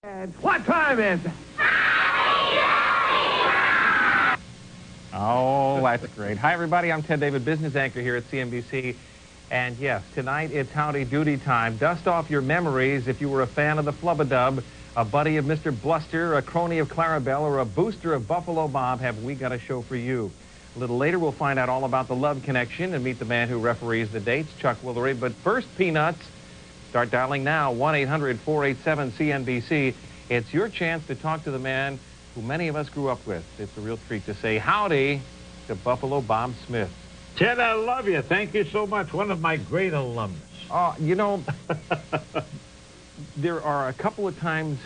And what time is it? Oh, that's great. Hi, everybody. I'm Ted David, business anchor here at CNBC. And yes, tonight it's Howdy Doody time. Dust off your memories if you were a fan of the Flub-a-Dub, a buddy of Mr. Bluster, a crony of Clarabelle, or a booster of Buffalo Bob. Have we got a show for you? A little later, we'll find out all about the love connection and meet the man who referees the dates, Chuck Woolery. But first, Peanuts. Start dialing now, 1-800-487-CNBC. It's your chance to talk to the man who many of us grew up with. It's a real treat to say howdy to Buffalo Bob Smith. Ted, I love you. Thank you so much. One of my great alumnus. You know, there are a couple of times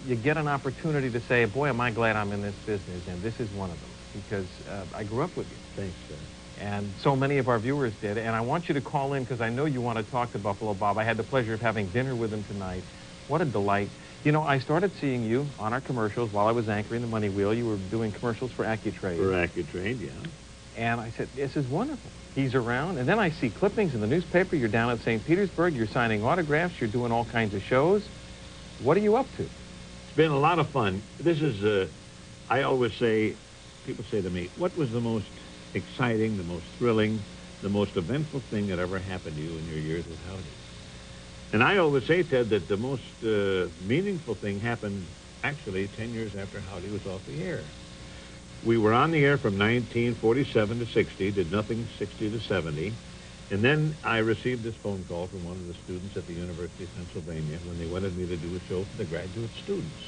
you get an opportunity to say, boy, am I glad I'm in this business, and this is one of them, because I grew up with you. Thanks, sir. And so many of our viewers did. And I want you to call in because I know you want to talk to Buffalo Bob. I had the pleasure of having dinner with him tonight. What a delight. You know, I started seeing you on our commercials while I was anchoring the Money Wheel. You were doing commercials for AccuTrade. For AccuTrade, yeah. And I said, this is wonderful. He's around. And then I see clippings in the newspaper. You're down at St. Petersburg. You're signing autographs. You're doing all kinds of shows. What are you up to? It's been a lot of fun. This is, I always say, people say to me, what was the most exciting, the most thrilling, the most eventful thing that ever happened to you in your years with Howdy? And I always say, Ted, that the most meaningful thing happened actually 10 years after Howdy was off the air. We were on the air from 1947 to 60, did nothing 60 to 70, and then I received this phone call from one of the students at the University of Pennsylvania when they wanted me to do a show for the graduate students.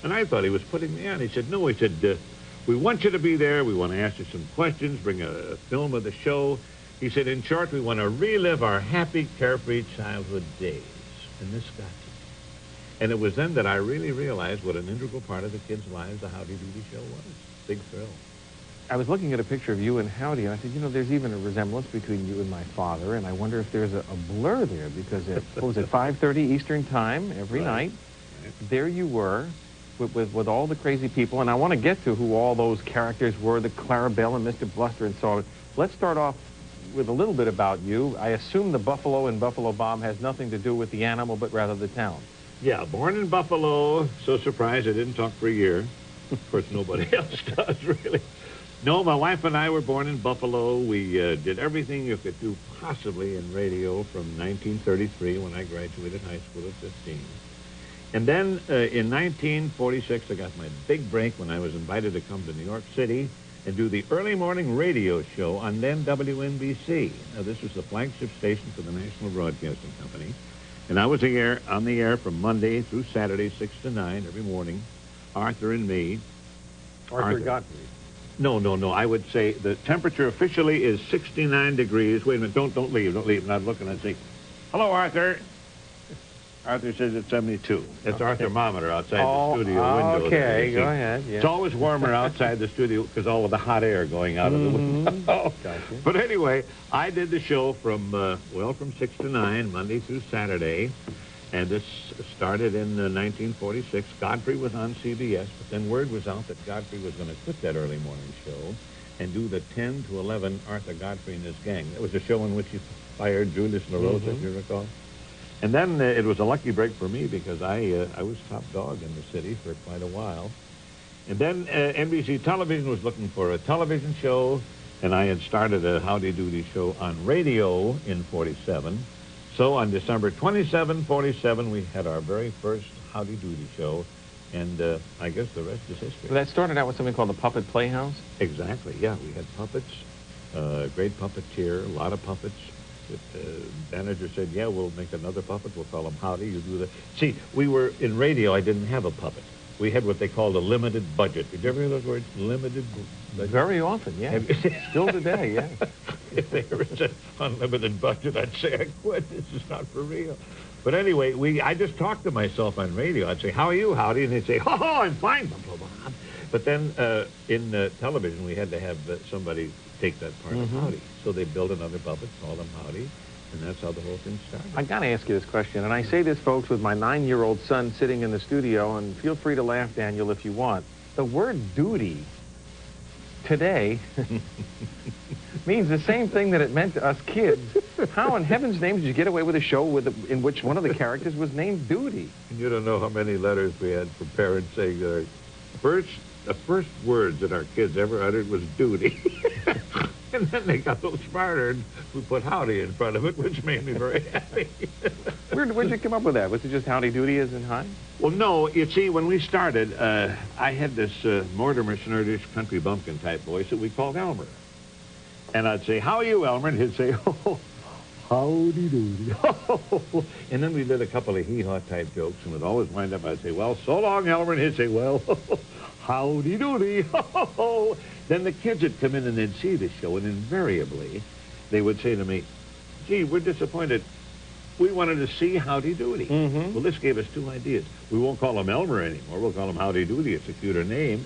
And I thought he was putting me on. He said, no, he said, we want you to be there. We want to ask you some questions, bring a film of the show. He said, in short, we want to relive our happy, carefree childhood days. And this got to me. And it was then that I really realized what an integral part of the kids' lives the Howdy Doody show was. Big thrill. I was looking at a picture of you and Howdy, and I said, you know, there's even a resemblance between you and my father, and I wonder if there's a blur there, because at, what was it, 5:30 Eastern Time every night, there you were, with all the crazy people, and I want to get to who all those characters were, the Clarabelle and Mr. Bluster and so on. Let's start off with a little bit about you. I assume the Buffalo and Buffalo Bob has nothing to do with the animal, but rather the town. Yeah, born in Buffalo, so surprised I didn't talk for a year. Of course, nobody else does, really. No, my wife and I were born in Buffalo. We did everything you could do possibly in radio from 1933 when I graduated high school at 15. And then in 1946, I got my big break when I was invited to come to New York City and do the early morning radio show on then WNBC. Now, this was the flagship station for the National Broadcasting Company. And I was on the air from Monday through Saturday, 6 to 9 every morning. Arthur and me. Arthur Godfrey. No. I would say the temperature officially is 69 degrees. Wait a minute. Don't leave. Don't leave. I'm not looking. I'd say, hello, Arthur. Arthur says it's 72. That's our thermometer outside the studio window. Okay, go ahead. Yeah. It's always warmer outside the studio because all of the hot air going out of the window. Gotcha. But anyway, I did the show from, from 6 to 9, Monday through Saturday. And this started in 1946. Godfrey was on CBS, but then word was out that Godfrey was going to quit that early morning show and do the 10 to 11 Arthur Godfrey and his gang. That was a show in which he fired Julius LaRosa, if you recall. And then it was a lucky break for me because I was top dog in the city for quite a while. And then NBC Television was looking for a television show, and I had started a Howdy Doody show on radio in 47. So on December 27, 47, we had our very first Howdy Doody show, and I guess the rest is history. Well, that started out with something called the Puppet Playhouse? Exactly, yeah. We had puppets, great puppeteer, a lot of puppets. The manager said, yeah, we'll make another puppet. We'll call him Howdy. You do that. See, we were in radio. I didn't have a puppet. We had what they called a limited budget. Did you ever hear those words? Limited budget? Very often, yeah. Still today, yeah. If they ever said unlimited budget, I'd say I quit. This is not for real. But anyway, I just talked to myself on radio. I'd say, how are you, Howdy? And they'd say, oh, I'm fine, Buffalo Bob. But then in television, we had to have somebody take that part of Howdy. So they built another puppet, called him Howdy, and that's how the whole thing started. I got to ask you this question, and I say this, folks, with my 9-year-old son sitting in the studio, and feel free to laugh, Daniel, if you want. The word duty today means the same thing that it meant to us kids. How in heaven's name did you get away with a show in which one of the characters was named Duty? And you don't know how many letters we had from parents saying the first words that our kids ever uttered was duty. And then they got a little smarter and we put howdy in front of it, which made me very happy. Where'd you come up with that? Was it just howdy doody as in hi? Well, no. You see, when we started, I had this Mortimer Snurdish country bumpkin type voice that we called Elmer. And I'd say, how are you, Elmer? And he'd say, oh, howdy doody. And then we did a couple of hee-haw type jokes, and we'd always wind up, I'd say, well, so long, Elmer. And he'd say, well, howdy doody. Then the kids would come in and they'd see the show, and invariably they would say to me, gee, we're disappointed. We wanted to see Howdy Doody. Mm-hmm. Well, this gave us two ideas. We won't call him Elmer anymore. We'll call him Howdy Doody. It's a cuter name.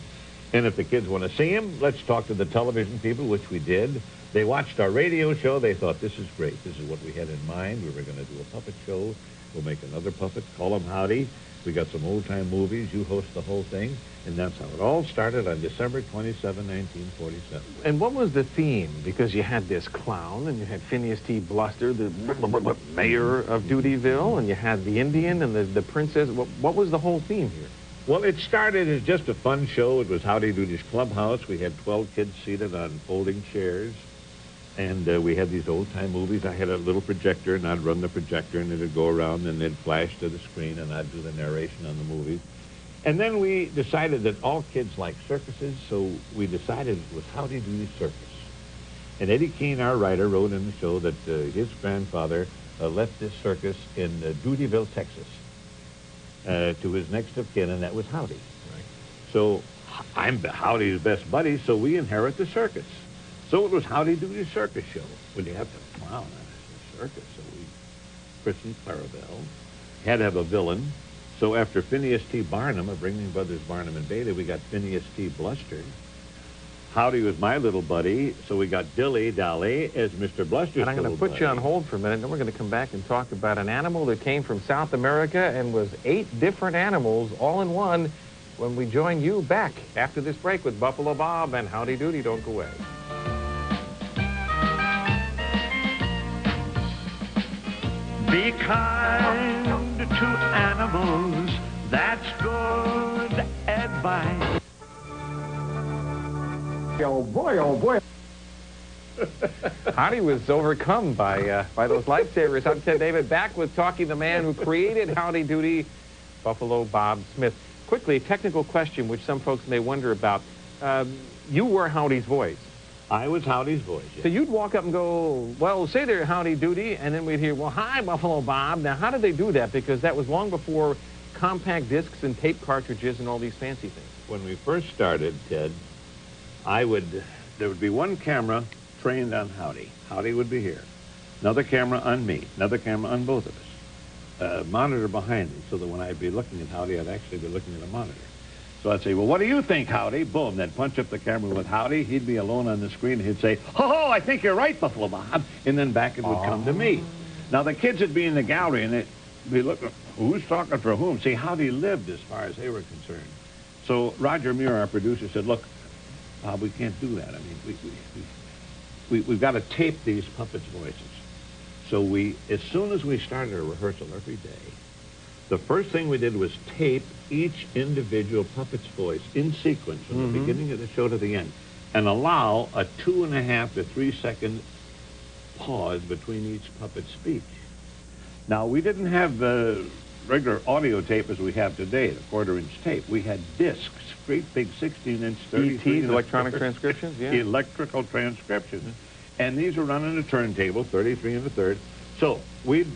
And if the kids want to see him, let's talk to the television people, which we did. They watched our radio show. They thought, this is great. This is what we had in mind. We were going to do a puppet show. We'll make another puppet, call him Howdy. We got some old-time movies. You host the whole thing. And that's how it all started on December 27, 1947. And what was the theme? Because you had this clown, and you had Phineas T. Bluster, the mayor of Dutyville, and you had the Indian and the princess. What was the whole theme here? Well, it started as just a fun show. It was Howdy Doody's Clubhouse. We had 12 kids seated on folding chairs. And we had these old-time movies. I had a little projector, and I'd run the projector, and it'd go around, and it'd flash to the screen, and I'd do the narration on the movies. And then we decided that all kids like circuses, so we decided it was Howdy Doody Circus. And Eddie Keene, our writer, wrote in the show that his grandfather left this circus in Dutyville, Texas, to his next of kin, and that was Howdy. Right. So I'm Howdy's best buddy, so we inherit the circus. So it was Howdy Doody Circus Show. Well, you have to clown on a circus, so we christened Clarabelle. Had to have a villain. So after Phineas T. Barnum of Ringling Brothers Barnum and Bailey, we got Phineas T. Bluster. Howdy was my little buddy, so we got Dilly Dally as Mr. Bluster's little buddy. And I'm going to put you on hold for a minute, and then we're going to come back and talk about an animal that came from South America and was 8 different animals all in one when we join you back after this break with Buffalo Bob and Howdy Doody. Don't go away. Be kind to animals, that's good advice. Oh boy, oh boy. Howdy was overcome by those lifesavers. I'm Ted David, back with Talking the Man who created Howdy Doody, Buffalo Bob Smith. Quickly, technical question which some folks may wonder about. You were Howdy's voice. I was Howdy's voice, yes. So you'd walk up and go, well, say there, Howdy Doody, and then we'd hear, well, hi, Buffalo Bob. Now, how did they do that? Because that was long before compact discs and tape cartridges and all these fancy things. When we first started, Ted, there would be one camera trained on Howdy. Howdy would be here. Another camera on me. Another camera on both of us. A monitor behind me, so that when I'd be looking at Howdy, I'd actually be looking at a monitor. So I'd say, well, what do you think, Howdy? Boom, they'd punch up the camera with Howdy. He'd be alone on the screen, and he'd say, ho, I think you're right, Buffalo Bob. And then back it would come to me. Now, the kids would be in the gallery, and they'd be looking, who's talking for whom? See, Howdy lived as far as they were concerned. So Roger Muir, our producer, said, look, Bob, we can't do that. I mean, we've got to tape these puppets' voices. So as soon as we started a rehearsal every day, the first thing we did was tape each individual puppet's voice in sequence from the beginning of the show to the end, and allow a 2.5 to 3 second pause between each puppet's speech. Now, we didn't have the regular audio tape as we have today, the 1/4-inch tape. We had discs, great big 16-inch, 33 ETs, electronic transcriptions, yeah. Electrical transcriptions. And these were run on a turntable, 33 1/3. So we'd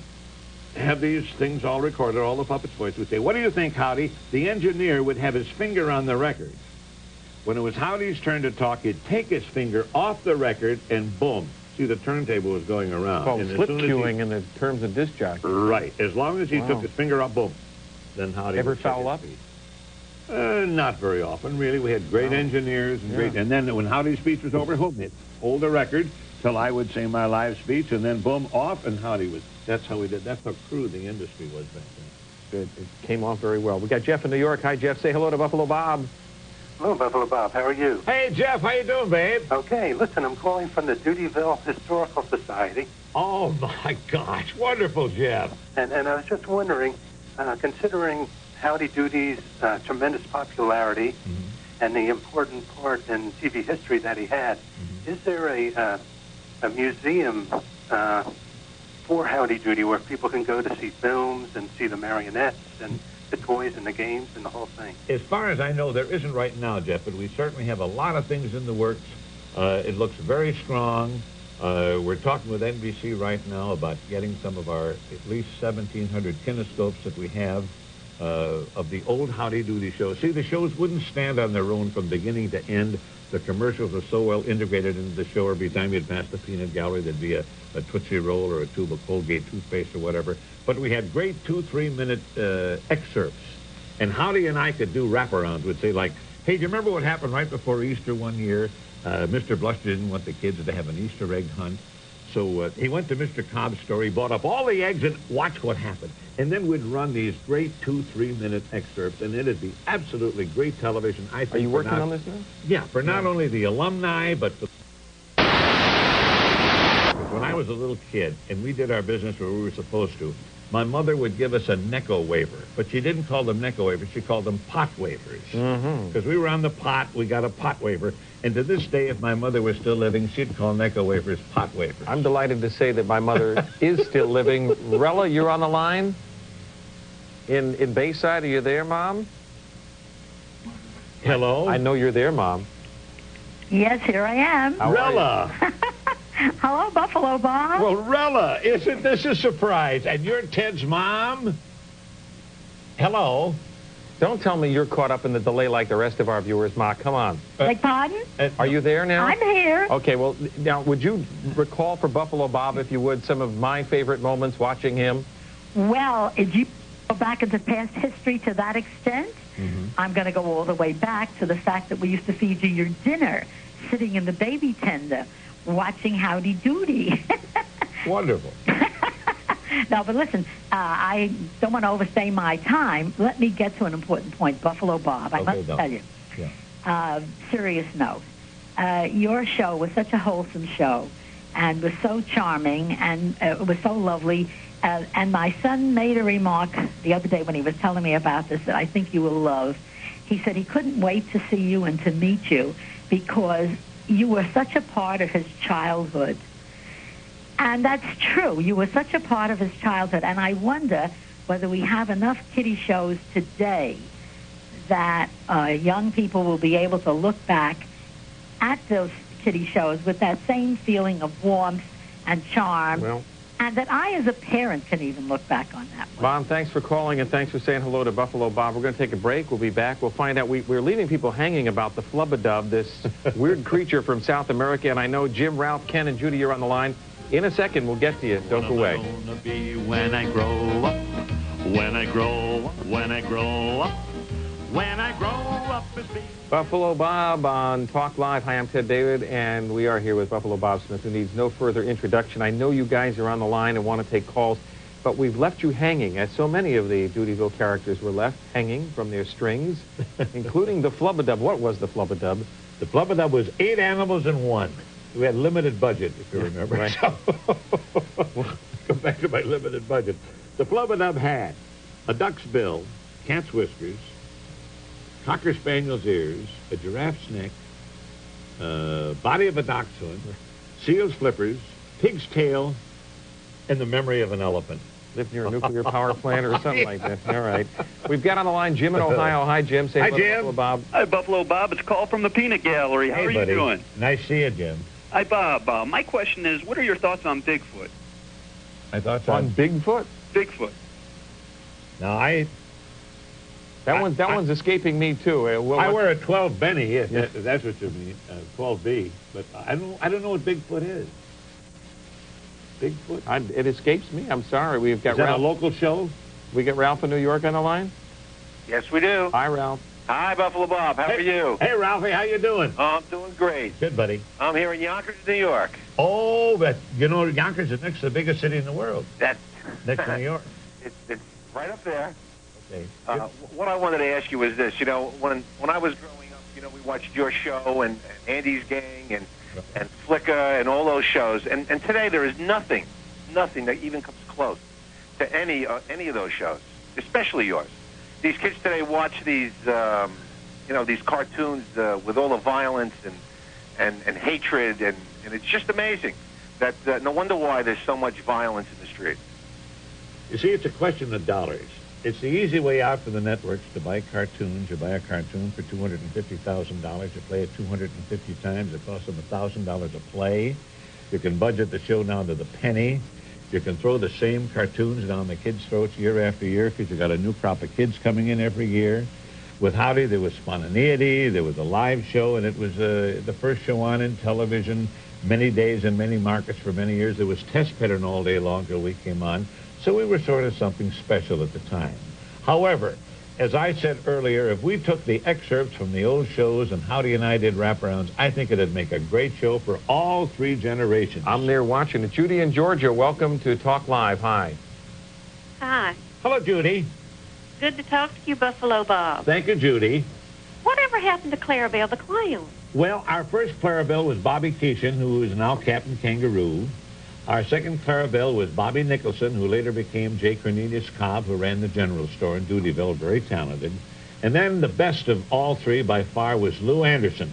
have these things all recorded, all the puppets' voices. We'd say, what do you think, Howdy? The engineer would have his finger on the record. When it was Howdy's turn to talk, he'd take his finger off the record, and boom. See, the turntable was going around. Called slip cueing in the terms of disc jockey. Right. As long as he took his finger off, boom. Then Howdy Ever would foul up? Not very often, really. We had great engineers and great. And then when Howdy's speech was over, boom, he'd hold the record till I would say my live speech, and then boom, off, and Howdy was. That's how we did. That's how crude the industry was back then. Good. It came off very well. We got Jeff in New York. Hi, Jeff. Say hello to Buffalo Bob. Hello, Buffalo Bob. How are you? Hey, Jeff, how you doing, babe? Okay, listen, I'm calling from the Dutyville Historical Society. Oh, my gosh. Wonderful, Jeff. And I was just wondering, considering Howdy Doody's tremendous popularity and the important part in TV history that he had, is there a museum for Howdy Doody where people can go to see films and see the marionettes and the toys and the games and the whole thing? As far as I know, there isn't right now, Jeff, but we certainly have a lot of things in the works. It looks very strong. We're talking with NBC right now about getting some of our at least 1,700 kinescopes that we have of the old Howdy Doody shows. See, the shows wouldn't stand on their own from beginning to end. The commercials are so well integrated into the show. Every time you'd pass the peanut gallery, there'd be a Tootsie Roll or a tube of Colgate toothpaste or whatever. But we had great 2-3 minute excerpts. And Howdy and I could do wraparounds. We'd say, like, hey, do you remember what happened right before Easter one year? Mr. Bluster didn't want the kids to have an Easter egg hunt. So he went to Mr. Cobb's store. He bought up all the eggs and watched what happened. And then we'd run these great 2-3 minute excerpts, and it'd be absolutely great television. I think. Are you working on this now? Yeah, for not only the alumni, but for... When I was a little kid and we did our business where we were supposed to, my mother would give us a Necco waiver, but she didn't call them Necco waivers. She called them pot waivers. Because we were on the pot, we got a pot waiver. And to this day, if my mother was still living, she'd call Necco waivers pot waivers. I'm delighted to say that my mother is still living. Rella, you're on the line? In Bayside, are you there, Mom? Hello? I know you're there, Mom. Yes, here I am. Rella! Hello, Buffalo Bob. Well, Rella, isn't this a surprise? And you're Ted's mom? Hello? Don't tell me you're caught up in the delay like the rest of our viewers, Ma. Come on. Beg pardon? Are you there now? I'm here. Okay, well, now, would you recall for Buffalo Bob, if you would, some of my favorite moments watching him? Well, if you go back into past history to that extent, I'm going to go all the way back to the fact that we used to feed you your dinner sitting in the baby tender watching Howdy Doody. Wonderful. No, but listen, I don't want to overstay my time. Let me get to an important point, Buffalo Bob. I must tell you. Yeah. Serious note. Your show was such a wholesome show and was so charming and it was so lovely. And my son made a remark the other day when he was telling me about this that I think you will love. He said he couldn't wait to see you and to meet you because you were such a part of his childhood. And that's true. You were such a part of his childhood. And I wonder whether we have enough kiddie shows today that young people will be able to look back at those kiddie shows with that same feeling of warmth and charm. Well, and that I, as a parent, can even look back on that one. Mom, thanks for calling and thanks for saying hello to Buffalo Bob. We're going to take a break. We'll be back. We'll find out. We're leaving people hanging about the flubadub, this weird creature from South America. And I know Jim, Ralph, Ken, and Judy are on the line. In a second, we'll get to you. Don't go away. When I grow up, when I grow up, when I grow up, when I grow up, it's be... Buffalo Bob on Talk Live. Hi, I'm Ted David, and we are here with Buffalo Bob Smith, who needs no further introduction. I know you guys are on the line and want to take calls, but we've left you hanging, as so many of the Dutyville characters were left hanging from their strings, including the flubadub. What was the flubadub? The flubadub was 8 animals in 1. We had limited budget, if you remember. Right. So, go back to my limited budget. The flubadub had a duck's bill, cat's whiskers, cocker spaniel's ears, a giraffe's neck, body of a dachshund, seal's flippers, pig's tail, and the memory of an elephant. Lived near a nuclear power plant or something like that. All right. We've got on the line Jim in Ohio. Hi, Jim. Say hello to Jim. Buffalo Bob. Hi, Buffalo Bob. It's a call from the Peanut Gallery. How Hey, are buddy. you doing? Nice to see you, Jim. Hi, Bob. My question is, what are your thoughts on Bigfoot? I thought so. On Bigfoot? Bigfoot. Now, That one's escaping me, too. I wear a 12 Benny, yes, that's what you mean, 12B. But I don't know what Bigfoot is. Bigfoot? It escapes me. I'm sorry. We've got Is that Ralph. a local show? We get Ralph in New York on the line. Yes, we do. Hi, Ralph. Hi, Buffalo Bob. How are you? Hey, Ralphie, how you doing? I'm doing great. Good, buddy. I'm here in Yonkers, New York. Oh, but you know, Yonkers is next to the biggest city in the world. That's Next to New York. it's right up there. Okay. What I wanted to ask you was this. You know, when I was growing up, we watched your show and Andy's Gang and Flicka and all those shows. And today there is nothing that even comes close to any of those shows, especially yours. These kids today watch these, these cartoons with all the violence and hatred, and it's just amazing that no wonder why there's so much violence in the street. You see, it's a question of dollars. It's the easy way out for the networks to buy cartoons. You buy a cartoon for $250,000. You play it 250 times. It costs them $1,000 a play. You can budget the show down to the penny. You can throw the same cartoons down the kids' throats year after year because you got a new crop of kids coming in every year. With Howdy, there was spontaneity. There was a live show, and it was the first show on in television, many days in many markets for many years. There was test pattern all day long till we came on. So we were sort of something special at the time. However, as I said earlier, if we took the excerpts from the old shows and Howdy and I did wraparounds, I think it'd make a great show for all three generations. I'm there watching it. Judy in Georgia, welcome to Talk Live. Hi. Hi. Hello, Judy. Good to talk to you, Buffalo Bob. Thank you, Judy. Whatever happened to Clarabelle the Clown? Well, our first Clarabelle was Bobby Keeshan, who is now Captain Kangaroo. Our second Clarabelle was Bobby Nicholson, who later became J. Cornelius Cobb, who ran the general store in Dutyville, very talented. And then the best of all three by far was Lou Anderson.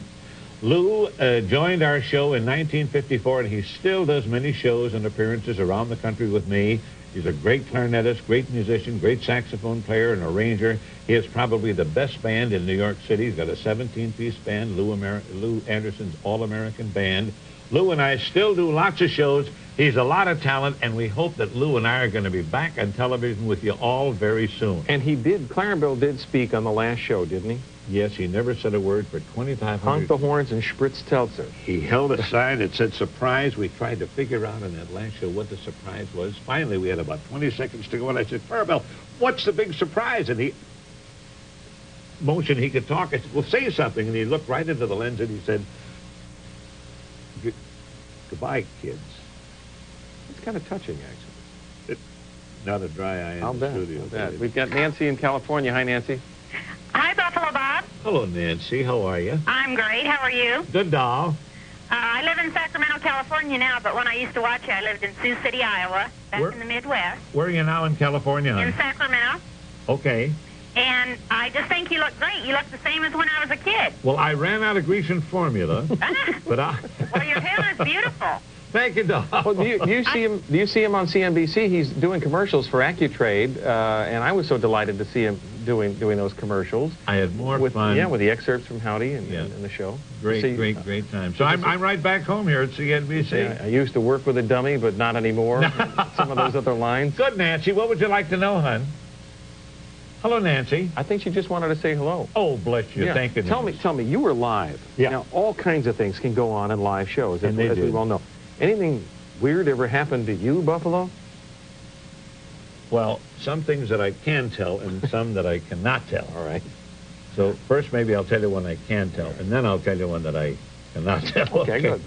Lou joined our show in 1954, and he still does many shows and appearances around the country with me. He's a great clarinetist, great musician, great saxophone player and arranger. He has probably the best band in New York City. He's got a 17-piece band, Lou Anderson's All-American Band. Lou and I still do lots of shows. He's a lot of talent, and we hope that Lou and I are going to be back on television with you all very soon. And Clarabelle did speak on the last show, didn't he? Yes, he never said a word for 2,500. Honk the horns and spritz Teltzer. He held a sign that said surprise. We tried to figure out in that last show what the surprise was. Finally, we had about 20 seconds to go, and I said, Clarabelle, what's the big surprise? And he motioned he could talk. I said, well, say something. And he looked right into the lens, and he said, goodbye, kids. It's kind of touching, actually. Not a dry eye in the studio. I'll bet. We've got Nancy in California. Hi, Nancy. Hi, Buffalo Bob. Hello, Nancy. How are you? I'm great. How are you? Good, doll. I live in Sacramento, California now, but when I used to watch you, I lived in Sioux City, Iowa, back in the Midwest. Where are you now in California, hon? In Sacramento. Okay. And I just think you look great. You look the same as when I was a kid. Well, I ran out of Grecian formula, but Well, your hair is beautiful. Thank you, doll. Well, do you see him on CNBC? He's doing commercials for AccuTrade, and I was so delighted to see him doing those commercials. I had more fun. Yeah, with the excerpts from Howdy and the show. Great time. So I'm right back home here at CNBC. Yeah, I used to work with a dummy, but not anymore. Some of those other lines. Good, Nancy. What would you like to know, hon? Hello, Nancy. I think she just wanted to say hello. Oh, bless you. Yeah. Thank you. Tell me, you were live. Yeah. Now, all kinds of things can go on in live shows, as we well know. Anything weird ever happened to you, Buffalo? Well, some things that I can tell and some that I cannot tell. All right. So first maybe I'll tell you one I can tell, and then I'll tell you one that I cannot tell. Okay, good.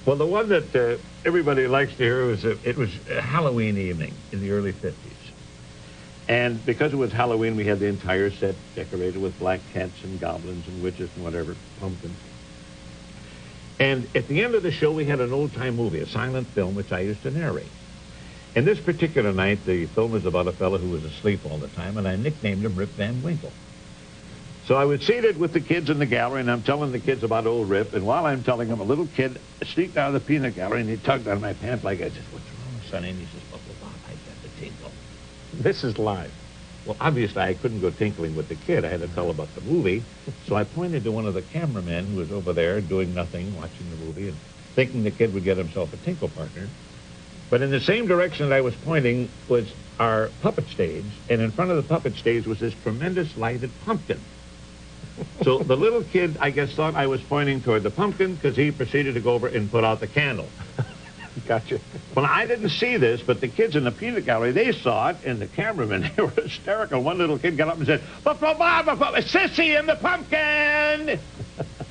Well, the one that everybody likes to hear was it was a Halloween evening in the early 50s. And because it was Halloween, we had the entire set decorated with black cats and goblins and witches and whatever, pumpkins. And at the end of the show, we had an old-time movie, a silent film, which I used to narrate. And this particular night, the film was about a fellow who was asleep all the time, and I nicknamed him Rip Van Winkle. So I was seated with the kids in the gallery, and I'm telling the kids about old Rip, and while I'm telling them, a little kid sneaked out of the peanut gallery, and he tugged on my pants like I said, what's wrong, Sonny? And he says, Buffalo Bob, I got the tinkle. This is live. Well, obviously, I couldn't go tinkling with the kid. I had to tell about the movie. So I pointed to one of the cameramen who was over there doing nothing, watching the movie, and thinking the kid would get himself a tinkle partner. But in the same direction that I was pointing was our puppet stage, and in front of the puppet stage was this tremendous lighted pumpkin. So the little kid, I guess, thought I was pointing toward the pumpkin because he proceeded to go over and put out the candle. Gotcha. Well, I didn't see this, but the kids in the peanut gallery, they saw it, and the cameramen, they were hysterical. One little kid got up and said, Buffalo Bob, Sissy in the pumpkin!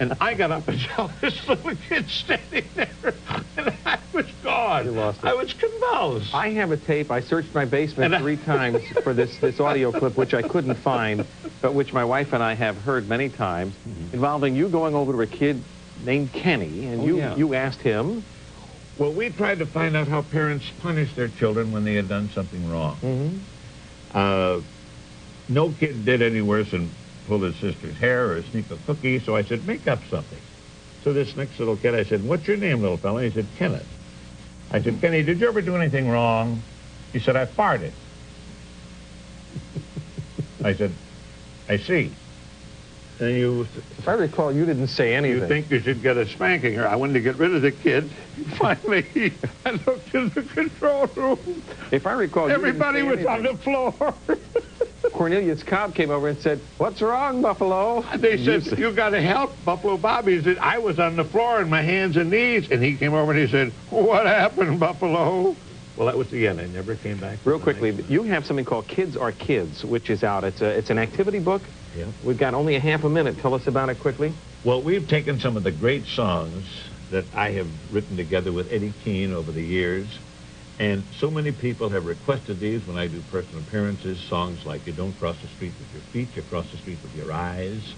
And I got up and saw this little kid standing there, and I was gone. You lost it. I was convulsed. I have a tape. I searched my basement 3 times for this audio clip, which I couldn't find. but which my wife and I have heard many times, involving you going over to a kid named Kenny, and you asked him. Well, we tried to find out how parents punish their children when they had done something wrong. No kid did any worse than pull his sister's hair or sneak a cookie, so I said, make up something. So this next little kid, I said, what's your name, little fella? He said, Kenneth. I said, Kenny, did you ever do anything wrong? He said, I farted. I said, I see. And if I recall, you didn't say anything. You think you should get a spanking, or I wanted to get rid of the kid. Finally, I looked in the control room. If I recall, everybody was on the floor. Cornelius Cobb came over and said, what's wrong, Buffalo? They said, you got to help Buffalo Bob. He said, I was on the floor on my hands and knees. And he came over and he said, what happened, Buffalo? Well, that was the end. I never came back. Real quickly, you have something called Kids Are Kids, which is out. It's an activity book. Yeah. We've got only a half a minute. Tell us about it quickly. Well, we've taken some of the great songs that I have written together with Eddie Keene over the years, and so many people have requested these when I do personal appearances, songs like You Don't Cross the Street with Your Feet, You Cross the Street with Your Eyes,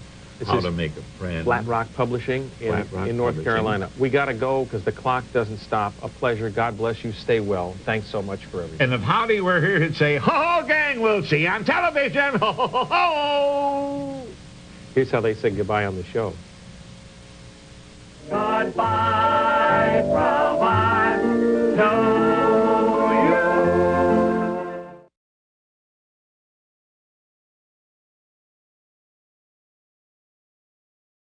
How to Make a Friend. Flat Rock Publishing in North Carolina. We got to go because the clock doesn't stop. A pleasure. God bless you. Stay well. Thanks so much for everything. And if Howdy were here, he'd say, ho, ho, gang, we'll see you on television. Ho, ho, ho, ho. Here's how they say goodbye on the show. Goodbye.